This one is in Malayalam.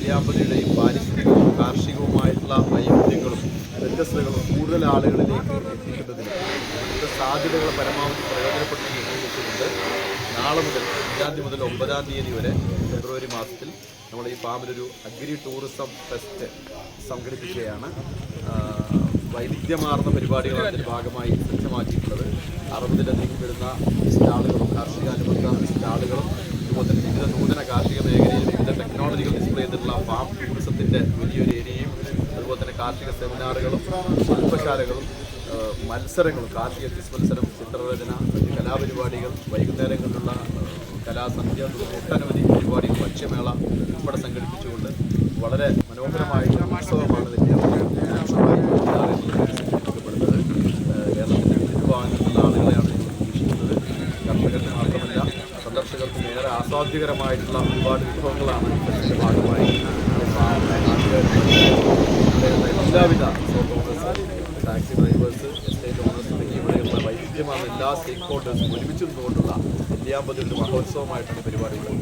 നെല്ലിയാമ്പതിയുടെയും പാരിസ്ഥിതികവും കാർഷികവുമായിട്ടുള്ള വൈവിധ്യങ്ങളും വ്യത്യസ്തതകളും കൂടുതൽ ആളുകളിലേക്ക് എത്തിക്കുന്നതിനും ഇവിടുത്തെ സാധ്യതകൾ പരമാവധി പ്രയോജനപ്പെടുത്തുന്നതിനുകൊണ്ട് നാളെ മുതൽ 5-ാം തീയതി മുതൽ 9-ാം തീയതി വരെ ഫെബ്രുവരി മാസത്തിൽ നമ്മൾ ഈ ഫാമിലൊരു അഗ്രി ടൂറിസം ഫെസ്റ്റ് സംഘടിപ്പിക്കുകയാണ്. വൈവിധ്യമാർന്ന പരിപാടികളാണ് ഇതിൻ്റെ ഭാഗമായി സജ്ജമാക്കിയിട്ടുള്ളത്. 60-ലധികം വരുന്ന സ്റ്റാളുകളും കാർഷികാനുബന്ധ സ്റ്റാളുകളും അതുപോലെ തന്നെ വിവിധ നൂതന കാർഷിക മേഖലയിൽ വിവിധ ടെക്നോളജികൾ ഡിസ്പ്ലേ ചെയ്തിട്ടുള്ള ഫാം ടൂറിസത്തിൻ്റെ വലിയൊരു ഏരിയയും അതുപോലെ തന്നെ കാർഷിക സെമിനാറുകളും ശില്പശാലകളും മത്സരങ്ങളും കാർഷിക ക്വിസ് മത്സരം, ചിത്രരചന, മറ്റ് കലാപരിപാടികൾ, വൈകുന്നേരങ്ങളിലുള്ള കലാസന്ധ്യ, ഒട്ടനവധി പരിപാടികൾ, ഭക്ഷ്യമേള ഉൾപ്പെടെ സംഘടിപ്പിച്ചുകൊണ്ട് വളരെ മനോഹരമായിട്ടുള്ള ഉത്സവമാണ് നെല്ലിയാമ്പതിപ്പെടുന്നത്. കേരളത്തിൻ്റെ വിവിധ ഭാഗങ്ങളിലുള്ള ആളുകളെയാണ് പ്രതീക്ഷിക്കുന്നത്. കർഷകർക്ക് മാത്രമല്ല സന്ദർശകർക്കും ഏറെ ആസ്വാദ്യകരമായിട്ടുള്ള ഒരുപാട് വിഭവങ്ങളാണ് ഇതിൻ്റെ ഭാഗമായി എല്ലാവിധ ടാക്സി ഡ്രൈവേഴ്സ്, എസ്റ്റേറ്റ് ഓണേഴ്സ് തുടങ്ങി ഇവിടെയുള്ള വൈവിധ്യമാണ് എല്ലാ സ്റ്റേക്ക് ഹോൾഡേഴ്സും ഒരുമിച്ച് നിന്നുകൊണ്ടുള്ള നെല്ലിയാമ്പതി ഒരു മഹോത്സവമായിട്ടാണ് പരിപാടികൾ.